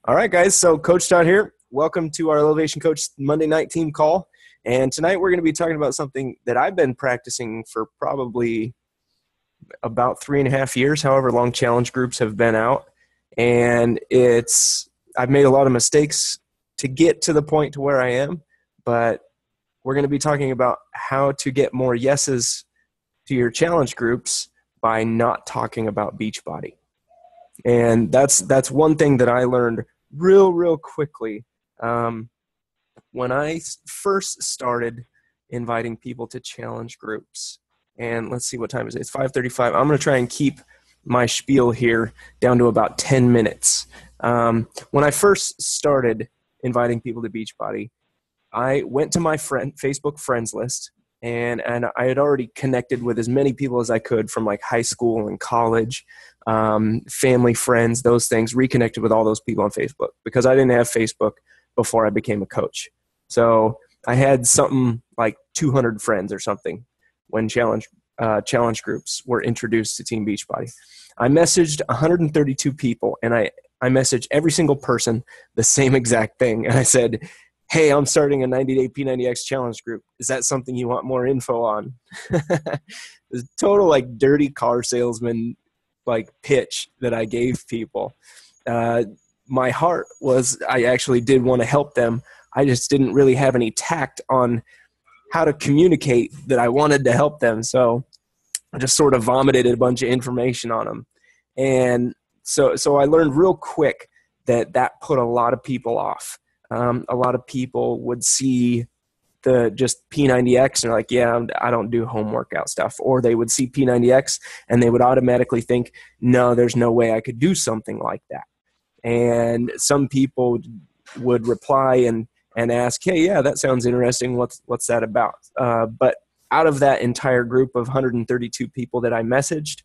All right, guys. So Coach Todd here. Welcome to our Elevation Coach Monday night team call. And tonight we're going to be talking about something that I've been practicing for probably about 3.5 years, however long challenge groups have been out. And I've made a lot of mistakes to get to the point to where I am, but we're going to be talking about how to get more yeses to your challenge groups by not talking about Beachbody. And that's one thing that I learned real quickly when I first started inviting people to challenge groups. And let's see what time it is. It's 5:35. I'm going to try and keep my spiel here down to about 10 minutes. When I first started inviting people to Beachbody, I went to my Facebook friends list, and I had already connected with as many people as I could from like high school and college, family, friends, those things, reconnected with all those people on Facebook because I didn't have Facebook before I became a coach. So I had something like 200 friends or something when challenge groups were introduced to Team Beachbody. I messaged 132 people, and I messaged every single person the same exact thing. And I said, hey, I'm starting a 90-day P90X challenge group. Is that something you want more info on? It was total like dirty car salesman like pitch that I gave people. My heart was I actually did want to help them. I just didn't really have any tact on how to communicate that I wanted to help them. So I just sort of vomited a bunch of information on them. And so I learned real quick that put a lot of people off. A lot of people would see the just P90X and they're like, yeah, I don't do home workout stuff. Or they would see P90X and they would automatically think, no, there's no way I could do something like that. And some people would reply and ask, hey, yeah, that sounds interesting. What's that about? But out of that entire group of 132 people that I messaged,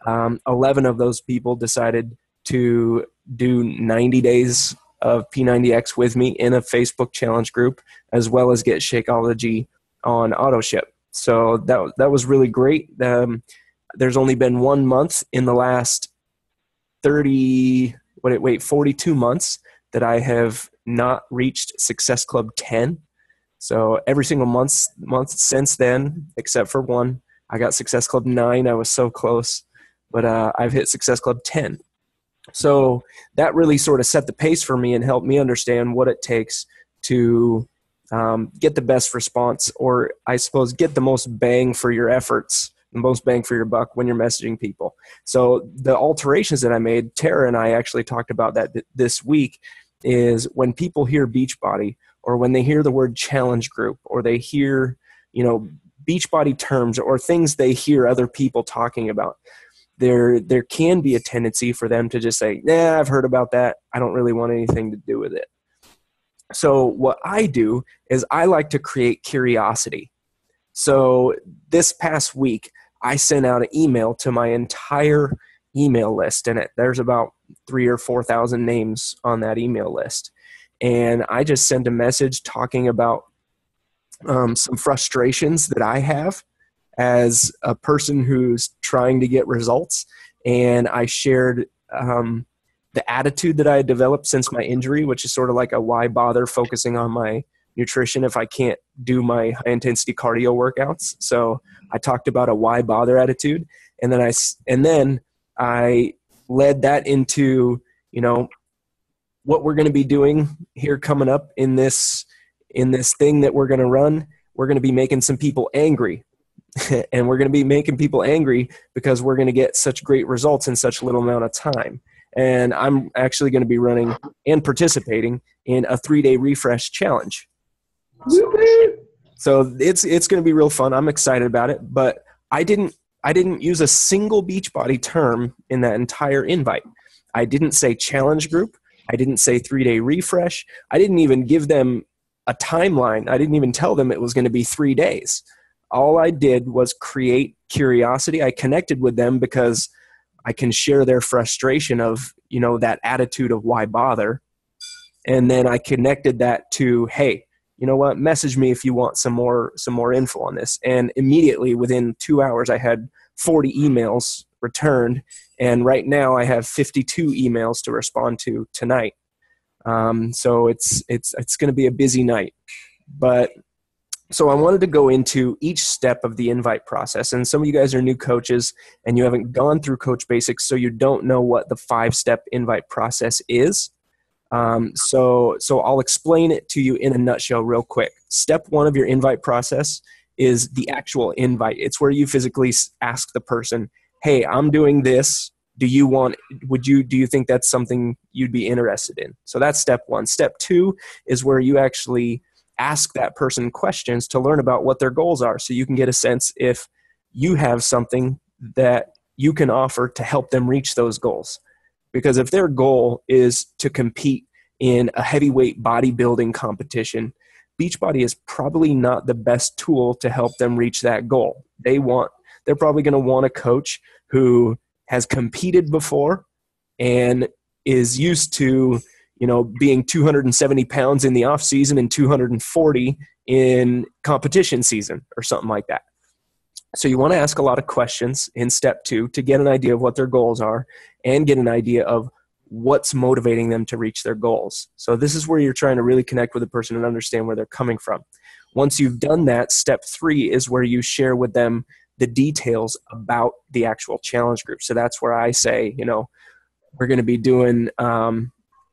11 of those people decided to do 90 days of P90X with me in a Facebook challenge group, as well as get Shakeology on AutoShip. So that was really great. There's only been 1 month in the last 42 months that I have not reached Success Club 10. So every single month since then, except for one, I got Success Club 9. I was so close, but I've hit Success Club 10. So that really sort of set the pace for me and helped me understand what it takes to get the best response, or I suppose get the most bang for your efforts, the most bang for your buck when you're messaging people. So the alterations that I made, Tara and I actually talked about that this week, is when people hear Beachbody, or when they hear the word challenge group, or they hear, Beachbody terms or things they hear other people talking about, there can be a tendency for them to just say, nah, I've heard about that. I don't really want anything to do with it. So what I do is I like to create curiosity. So this past week, I sent out an email to my entire email list, and there's about 3,000 or 4,000 names on that email list. And I just sent a message talking about some frustrations that I have as a person who's trying to get results. And I shared the attitude that I had developed since my injury, which is sort of like a why bother focusing on my nutrition if I can't do my high intensity cardio workouts. So I talked about a why bother attitude. And then I led that into, what we're going to be doing here coming up in this thing that we're going to run. We're going to be making some people angry. And we're going to be making people angry because we're going to get such great results in such little amount of time. And I'm actually going to be running and participating in a 3-day refresh challenge. So it's going to be real fun. I'm excited about it, but I didn't use a single Beachbody term in that entire invite. I didn't say challenge group. I didn't say 3-day refresh. I didn't even give them a timeline. I didn't even tell them it was going to be 3 days. All I did was create curiosity. I connected with them because I can share their frustration of, that attitude of why bother. And then I connected that to, hey, you know what, message me if you want some more info on this. And immediately within 2 hours, I had 40 emails returned And right now I have 52 emails to respond to tonight. So it's going to be a busy night. But so I wanted to go into each step of the invite process. And some of you guys are new coaches and you haven't gone through Coach Basics, so you don't know what the 5-step invite process is. So I'll explain it to you in a nutshell real quick. Step 1 of your invite process is the actual invite. It's where you physically ask the person, hey, I'm doing this. Do you think that's something you'd be interested in? So that's step 1. Step 2 is where you actually ask that person questions to learn about what their goals are, so you can get a sense if you have something that you can offer to help them reach those goals. Because if their goal is to compete in a heavyweight bodybuilding competition, Beachbody is probably not the best tool to help them reach that goal. They're probably going to want a coach who has competed before and is used to being 270 pounds in the off season and 240 in competition season or something like that. So you want to ask a lot of questions in step 2 to get an idea of what their goals are and get an idea of what's motivating them to reach their goals. So this is where you're trying to really connect with the person and understand where they're coming from. Once you've done that, step 3 is where you share with them the details about the actual challenge group. So that's where I say, we're going to be doing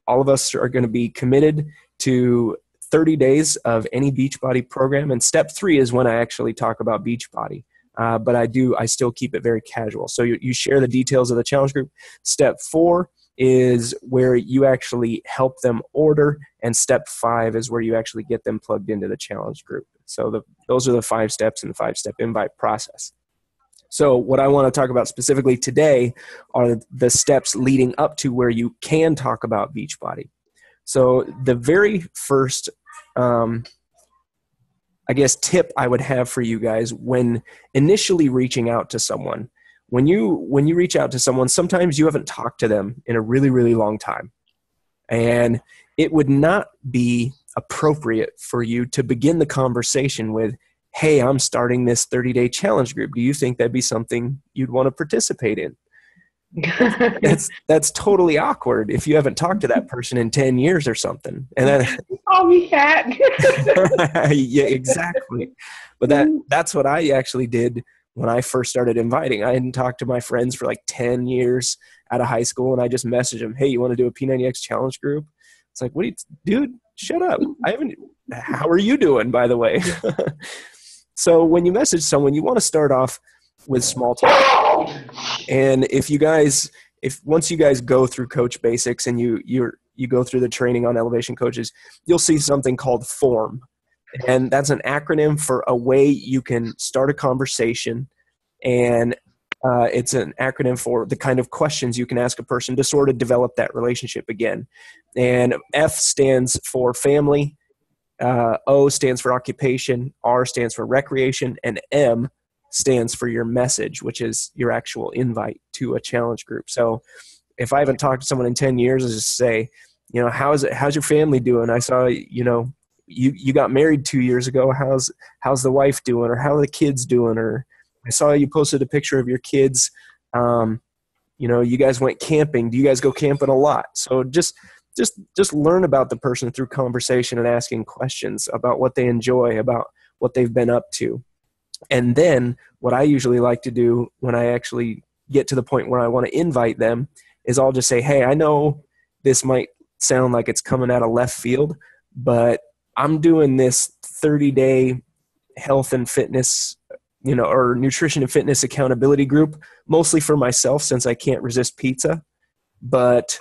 all of us are going to be committed to 30 days of any Beachbody program. And step 3 is when I actually talk about Beachbody. But I still keep it very casual. So you share the details of the challenge group. Step 4 is where you actually help them order. And step 5 is where you actually get them plugged into the challenge group. So those are the 5 steps in the 5-step invite process. So what I want to talk about specifically today are the steps leading up to where you can talk about Beachbody. So the very first, tip I would have for you guys when initially reaching out to someone, when you reach out to someone, sometimes you haven't talked to them in a really, really long time. And it would not be appropriate for you to begin the conversation with, hey, I'm starting this 30-day challenge group. Do you think that'd be something you'd want to participate in? That's totally awkward if you haven't talked to that person in 10 years or something. And then I'll be fat. Yeah, exactly. But that's what I actually did when I first started inviting. I hadn't talked to my friends for like 10 years out of high school, and I just messaged them, hey, you want to do a P90X challenge group? It's like, dude, shut up. How are you doing, by the way? So when you message someone, you want to start off with small talk. And once you guys go through Coach Basics and you go through the training on Elevation Coaches, you'll see something called FORM. And that's an acronym for a way you can start a conversation. And it's an acronym for the kind of questions you can ask a person to sort of develop that relationship again. And F stands for family. O stands for occupation, R stands for recreation, and M stands for your message, which is your actual invite to a challenge group. So if I haven't talked to someone in 10 years, I just say, how's your family doing? I saw, you got married 2 years ago. How's the wife doing? Or how are the kids doing? Or I saw you posted a picture of your kids. You guys went camping. Do you guys go camping a lot? So just learn about the person through conversation and asking questions about what they enjoy, about what they've been up to. And then what I usually like to do when I actually get to the point where I want to invite them is I'll just say, hey, I know this might sound like it's coming out of left field, but I'm doing this 30-day health and fitness, or nutrition and fitness accountability group, mostly for myself since I can't resist pizza. But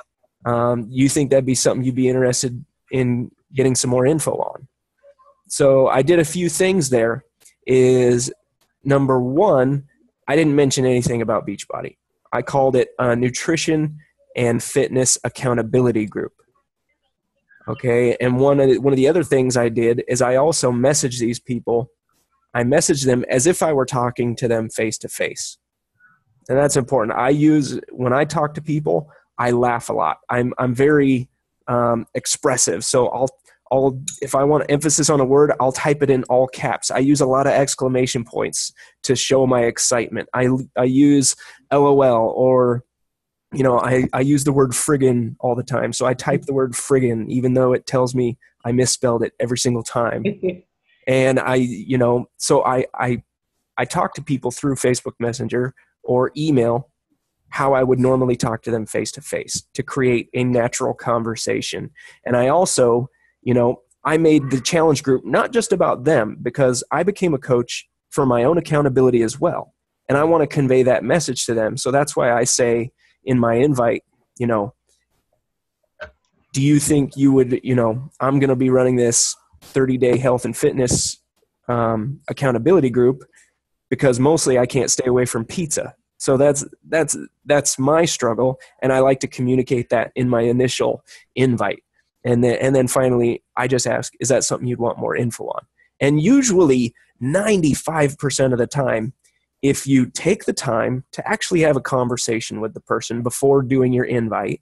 you think that'd be something you'd be interested in getting some more info on? So I did a few things there. Is number 1, I didn't mention anything about Beachbody. I called it a nutrition and fitness accountability group. Okay, and one of the other things I did is I also messaged these people. I messaged them as if I were talking to them face to face, and that's important. When I talk to people, I laugh a lot. I'm very expressive, so I'll if I want emphasis on a word, I'll type it in all caps. I use a lot of exclamation points to show my excitement. I use LOL or I use the word friggin all the time. So I type the word friggin, even though it tells me I misspelled it every single time. And I talk to people through Facebook Messenger or email how I would normally talk to them face to face to create a natural conversation. And I also, I made the challenge group not just about them, because I became a coach for my own accountability as well. And I want to convey that message to them. So that's why I say in my invite, do you think you would, I'm going to be running this 30-day health and fitness accountability group because mostly I can't stay away from pizza. So that's my struggle, and I like to communicate that in my initial invite. And then finally, I just ask, is that something you'd want more info on? And usually 95% of the time, if you take the time to actually have a conversation with the person before doing your invite,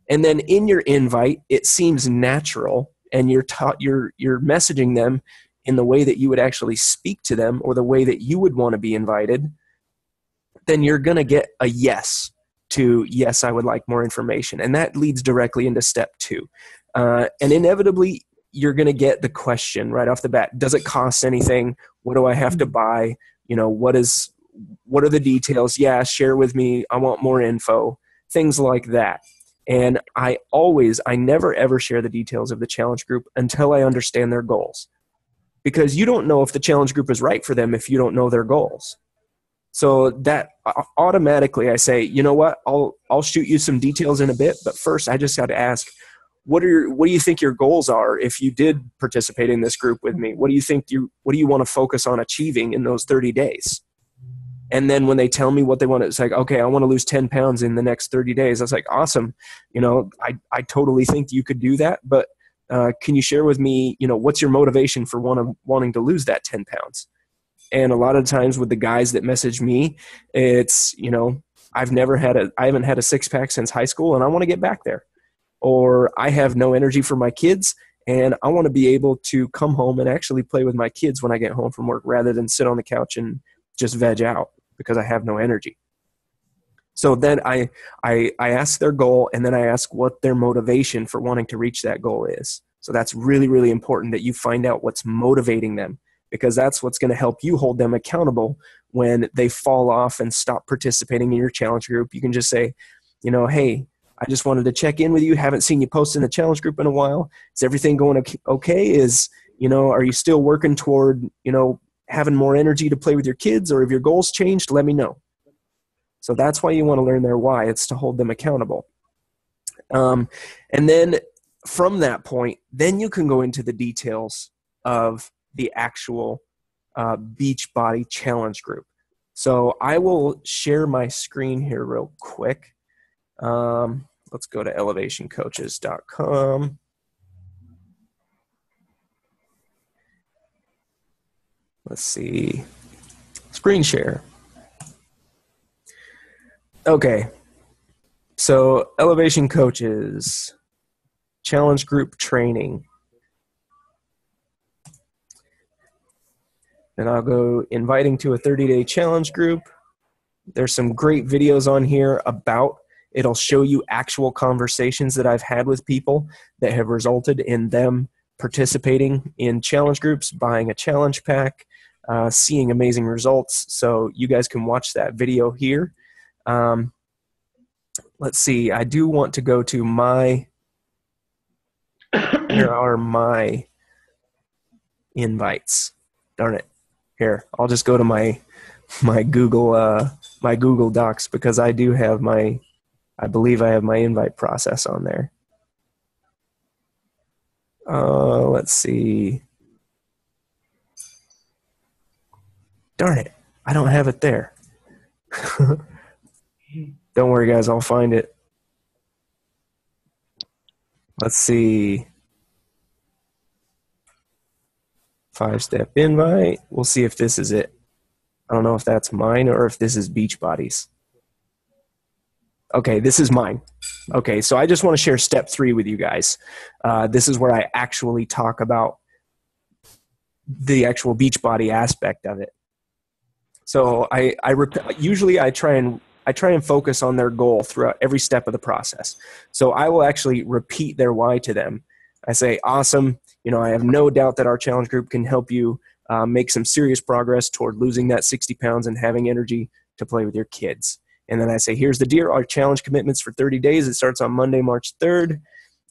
and then in your invite, it seems natural, and you're messaging them in the way that you would actually speak to them or the way that you would want to be invited, then you're going to get a yes to, yes, I would like more information. And that leads directly into step 2. And inevitably, you're going to get the question right off the bat. Does it cost anything? What do I have to buy? What are the details? Yeah, share with me. I want more info. Things like that. And I never ever share the details of the challenge group until I understand their goals. Because you don't know if the challenge group is right for them if you don't know their goals. So that automatically I say, you know what, I'll shoot you some details in a bit, but first I just got to ask, what do you think your goals are if you did participate in this group with me? What do you want to focus on achieving in those 30 days? And then when they tell me what they want, it's like, okay, I want to lose 10 pounds in the next 30 days. I was like, awesome. I totally think you could do that, but can you share with me, what's your motivation for wanting to lose that 10 pounds? And a lot of times with the guys that message me, it's, I haven't had a 6-pack since high school and I want to get back there. Or I have no energy for my kids and I want to be able to come home and actually play with my kids when I get home from work rather than sit on the couch and just veg out because I have no energy. So then I ask their goal, and then I ask what their motivation for wanting to reach that goal is. So that's really, really important that you find out what's motivating them, because that's what's going to help you hold them accountable when they fall off and stop participating in your challenge group. You can just say, hey, I just wanted to check in with you. Haven't seen you post in the challenge group in a while. Is everything going okay? Are you still working toward, having more energy to play with your kids, or have your goals changed? Let me know. So that's why you want to learn their why. It's to hold them accountable. And then from that point, then you can go into the details of the actual Beachbody challenge group. So I will share my screen here real quick. Let's go to elevationcoaches.com. Let's see. Screen share. Okay. So Elevation Coaches, challenge group training. And I'll go inviting to a 30-day challenge group. There's some great videos on here about, it'll show you actual conversations that I've had with people that have resulted in them participating in challenge groups, buying a challenge pack, seeing amazing results. So you guys can watch that video here. Let's see. I do want to go to here are my invites. Darn it. Here, I'll just go to my Google Docs, because I do have I believe I have my invite process on there. Let's see. Darn it. I don't have it there. Don't worry, guys. I'll find it. Let's see. 5-step invite. We'll see if this is it. I don't know if that's mine or if this is Beachbody's. Okay, this is mine. Okay, so I just want to share step 3 with you guys. This is where I actually talk about the actual Beachbody aspect of it. So usually I try and I try and focus on their goal throughout every step of the process. So I will actually repeat their why to them. I say, awesome. I have no doubt that our challenge group can help you make some serious progress toward losing that 60 pounds and having energy to play with your kids. And then I say, here's the deal. Our challenge commitments for 30 days. It starts on Monday, March 3rd.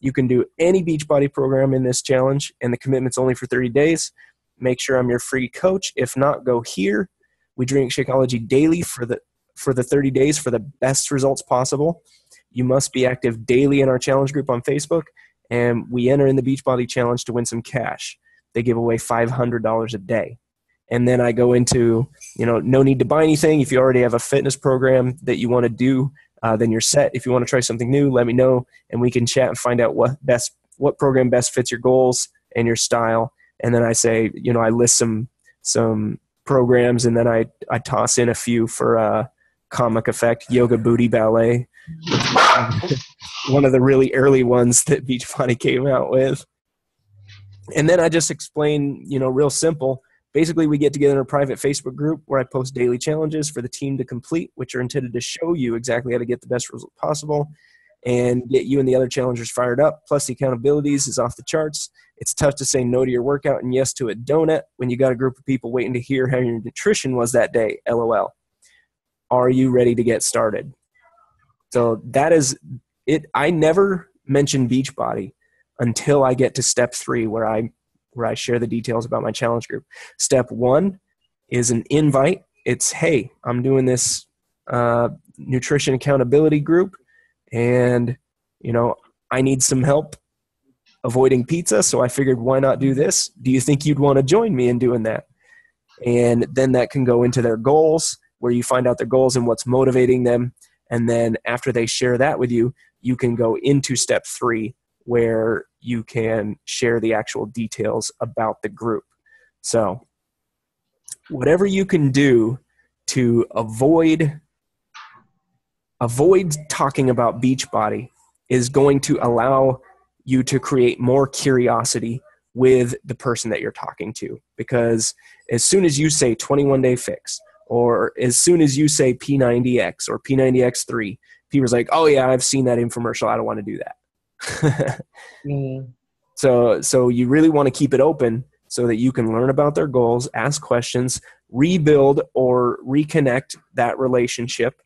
You can do any Beachbody program in this challenge, and the commitment's only for 30 days. Make sure I'm your free coach. If not, go here. We drink Shakeology daily for the 30 days for the best results possible. You must be active daily in our challenge group on Facebook, and we enter in the Beachbody challenge to win some cash. They give away $500 a day. And then I go into, no need to buy anything. If you already have a fitness program that you want to do, then you're set. If you want to try something new, let me know, and we can chat and find out what program best fits your goals and your style. And then I say, I list some programs, and then I toss in a few for comic effect, yoga, booty, ballet. One of the really early ones that Beachbody came out with. And then I just explain, real simple. Basically, we get together in a private Facebook group where I post daily challenges for the team to complete, which are intended to show you exactly how to get the best result possible and get you and the other challengers fired up. Plus, the accountabilities is off the charts. It's tough to say no to your workout and yes to a donut when you got a group of people waiting to hear how your nutrition was that day. LOL. Are you ready to get started? So that is it. I never mention Beachbody until I get to step 3, where I share the details about my challenge group. Step 1 is an invite. It's, hey, I'm doing this nutrition accountability group, and, I need some help avoiding pizza, so I figured, why not do this? Do you think you'd want to join me in doing that? And then that can go into their goals, where you find out their goals and what's motivating them. And then after they share that with you, you can go into step 3, where you can share the actual details about the group. So whatever you can do to avoid talking about Beachbody is going to allow you to create more curiosity with the person that you're talking to. Because as soon as you say 21-day fix, or as soon as you say P90X or P90X3, people's like, oh yeah, I've seen that infomercial. I don't want to do that. So you really want to keep it open so that you can learn about their goals, ask questions, rebuild or reconnect that relationship.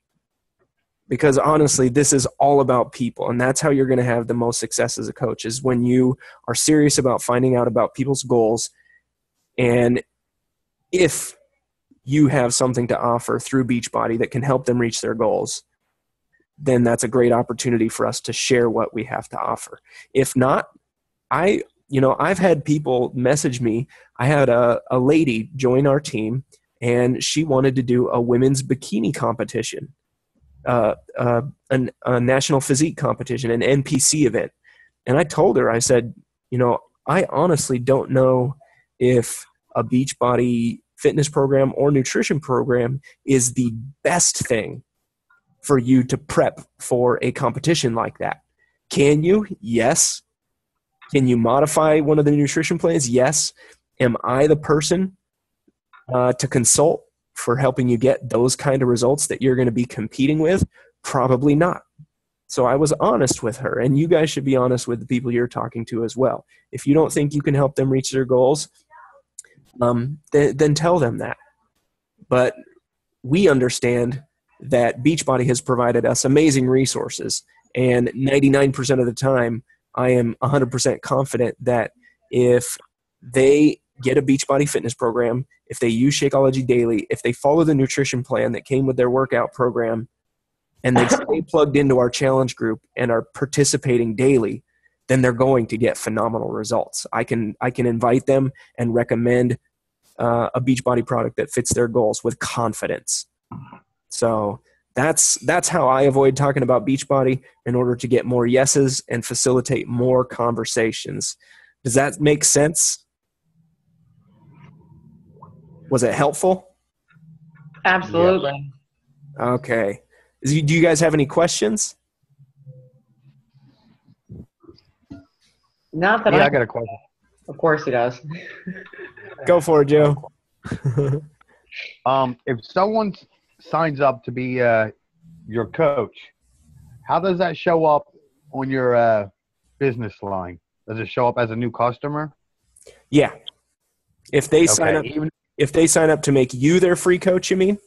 Because honestly, this is all about people, and that's how you're going to have the most success as a coach, is when you are serious about finding out about people's goals. And if you have something to offer through Beachbody that can help them reach their goals, then that's a great opportunity for us to share what we have to offer. If not, I've had people message me. I had a lady join our team, and she wanted to do a women's bikini competition, a national physique competition, an NPC event. And I told her, I said, I honestly don't know if a Beachbody fitness program or nutrition program is the best thing for you to prep for a competition like that. Can you? Yes. Can you modify one of the nutrition plans? Yes. Am I the person to consult for helping you get those kind of results that you're going to be competing with? Probably not. So I was honest with her, and you guys should be honest with the people you're talking to as well. If you don't think you can help them reach their goals, then tell them that. But we understand that Beachbody has provided us amazing resources, and 99% of the time, I am 100% confident that if they get a Beachbody fitness program, if they use Shakeology daily, if they follow the nutrition plan that came with their workout program, and they stay plugged into our challenge group and are participating daily, then they're going to get phenomenal results. I can invite them and recommend a Beachbody product that fits their goals with confidence. So that's how I avoid talking about Beachbody, in order to get more yeses and facilitate more conversations. Does that make sense? Was it helpful? Absolutely. Yeah. Okay. Do you guys have any questions? Not that I got a question. Of course he does. Go for it, Joe. If someone signs up to be your coach, how does that show up on your business line? Does it show up as a new customer? Yeah. If they sign up to make you their free coach, you mean?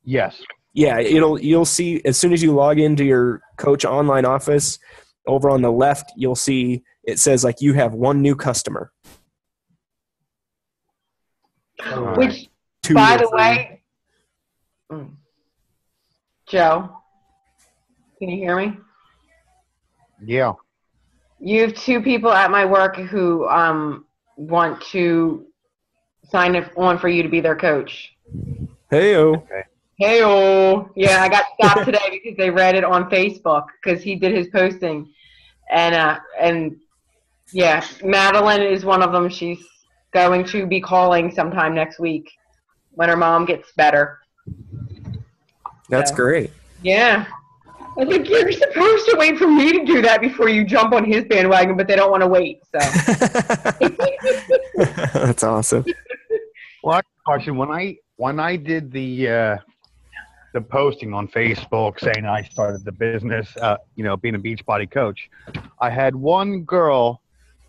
Yes. Yeah, you'll see as soon as you log into your coach online office, over on the left, you'll see it says like you have one new customer. Which, by the way, Joe, can you hear me? Yeah. You have 2 people at my work who want to sign on for you to be their coach. Hey-o. Okay. Hey-o. Yeah, I got stopped today because they read it on Facebook because he did his posting. And yeah, Madeline is one of them. She's going to be calling sometime next week when her mom gets better. That's great. Yeah. I was like, you're supposed to wait for me to do that before you jump on his bandwagon, but they don't want to wait. So That's awesome. Well, question, when I did the posting on Facebook saying I started the business, being a Beachbody coach, I had one girl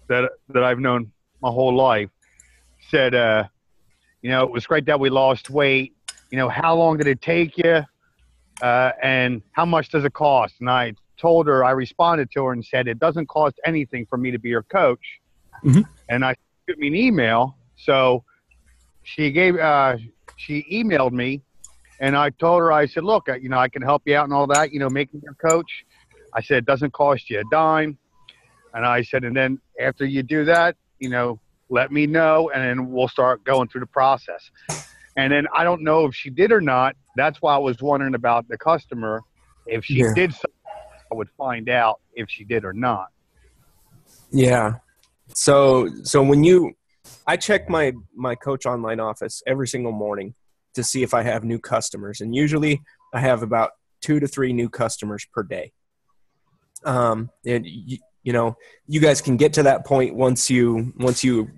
that I've known my whole life said, it was great that we lost weight. How long did it take you? And how much does it cost? And I responded to her and said, it doesn't cost anything for me to be your coach. Mm-hmm. And I sent me an email. So she emailed me, and I told her, I said, look, I can help you out and all that, making your coach. I said, it doesn't cost you a dime. And I said, and then after you do that, let me know, and then we'll start going through the process. And then I don't know if she did or not. That's why I was wondering about the customer. If she did something, I would find out if she did or not. Yeah. So I check my coach online office every single morning to see if I have new customers. And usually I have about 2 to 3 new customers per day. And you guys can get to that point once you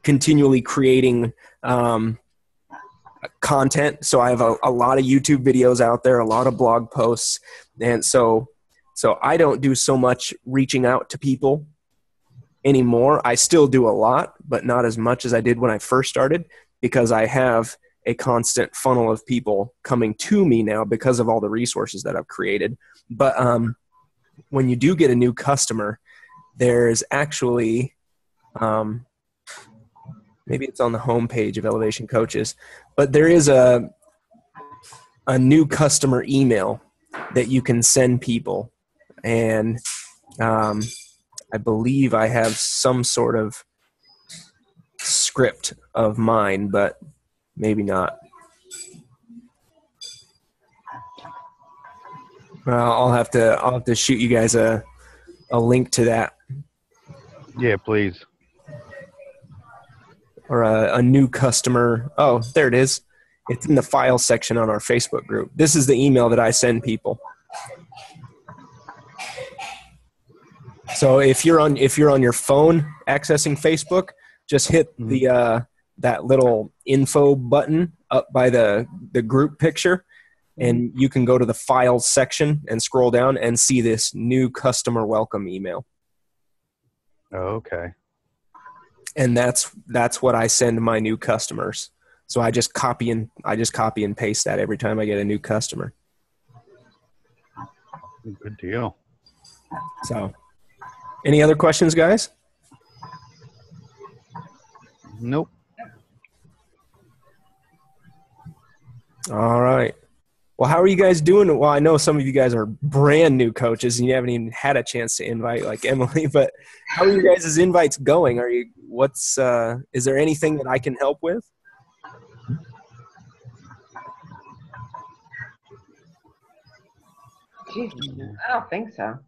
continually creating, content. So I have a lot of YouTube videos out there, a lot of blog posts. And so I don't do so much reaching out to people anymore. I still do a lot, but not as much as I did when I first started, because I have a constant funnel of people coming to me now because of all the resources that I've created. But when you do get a new customer, there's actually, maybe it's on the homepage of Elevation Coaches, but there is a new customer email that you can send people. And I believe I have some sort of script of mine, but maybe not. I'll have to shoot you guys a link to that. Yeah, please. Or a new customer. Oh, there it is. It's in the file section on our Facebook group. This is the email that I send people. So if you're on your phone accessing Facebook, just hit the that little info button up by the group picture, and you can go to the files section and scroll down and see this new customer welcome email. Oh, okay. And that's what I send my new customers. So I just copy and paste that every time I get a new customer. Good deal. So, any other questions, guys? Nope. All right. Well, how are you guys doing? Well, I know some of you guys are brand new coaches and you haven't even had a chance to invite like Emily, but how are you guys' invites going? Is there anything that I can help with? Jeez, I don't think so.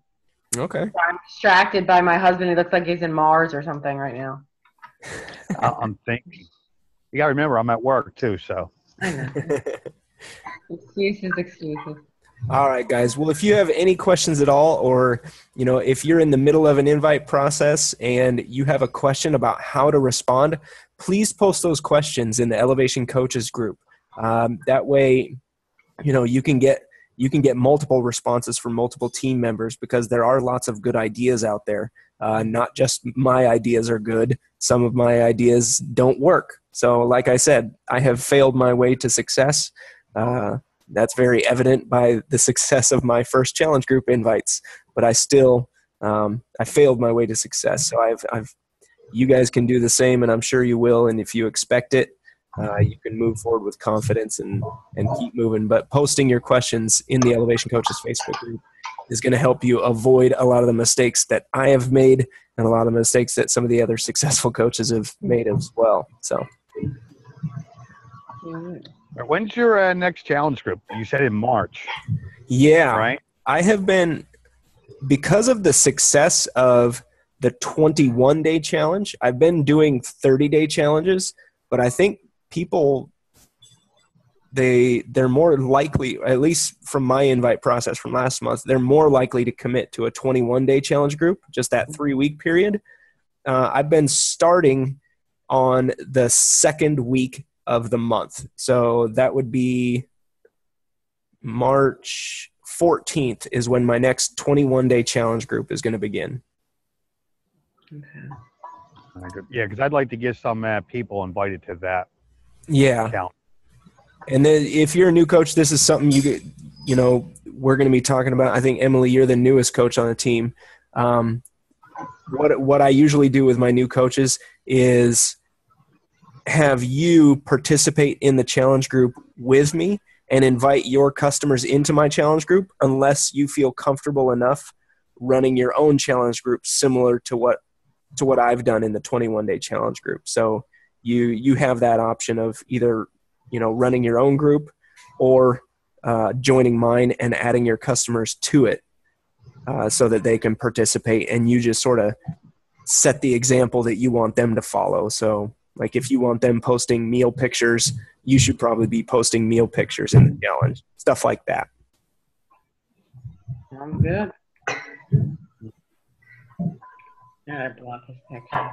Okay. I'm distracted by my husband. He looks like he's in Mars or something right now. I'm thinking. You got to remember, I'm at work too, so. I know. Excuses. All right, guys. Well, if you have any questions at all, or, if you're in the middle of an invite process and you have a question about how to respond, please post those questions in the Elevation Coaches group. That way, you can get you can get multiple responses from multiple team members because there are lots of good ideas out there. Not just my ideas are good. Some of my ideas don't work. So like I said, I have failed my way to success. That's very evident by the success of my first challenge group invites, but I still, I failed my way to success. So you guys can do the same, and I'm sure you will. And if you expect it, you can move forward with confidence and keep moving. But posting your questions in the Elevation Coaches Facebook group is going to help you avoid a lot of the mistakes that I have made and a lot of mistakes that some of the other successful coaches have made as well. So, when's your next challenge group? You said in March. Yeah, right. I have been, because of the success of the 21-day challenge, I've been doing 30-day challenges, but I think people, they're more likely, at least from my invite process from last month, they're more likely to commit to a 21-day challenge group, just that 3-week period. I've been starting on the second week of the month. So that would be March 14th is when my next 21-day challenge group is going to begin. Okay. Yeah, because I'd like to get some people invited to that. Yeah. Challenge. And then if you're a new coach, this is something we're going to be talking about. I think, Emily, you're the newest coach on the team. What I usually do with my new coaches is have you participate in the challenge group with me and invite your customers into my challenge group unless you feel comfortable enough running your own challenge group similar to what I've done in the 21-day challenge group. So you have that option of either running your own group or joining mine and adding your customers to it so that they can participate, and you just sort of set the example that you want them to follow. So like if you want them posting meal pictures, you should probably be posting meal pictures in the challenge, stuff like that. Sounds good. Yeah, I blocked his picture.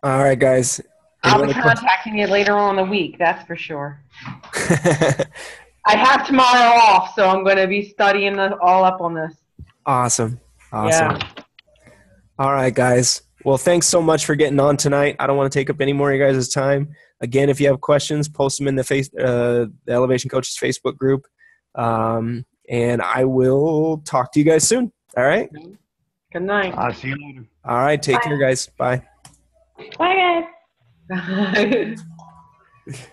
All right, guys. I'll be contacting you later on in the week, that's for sure. I have tomorrow off, so I'm going to be studying all up on this. Awesome. Yeah. All right, guys. Well, thanks so much for getting on tonight. I don't want to take up any more of you guys' time. Again, if you have questions, post them in the Elevation Coaches Facebook group. And I will talk to you guys soon. All right? Good night. I'll see you later. All right. Take care, guys. Bye. Bye, guys. Bye.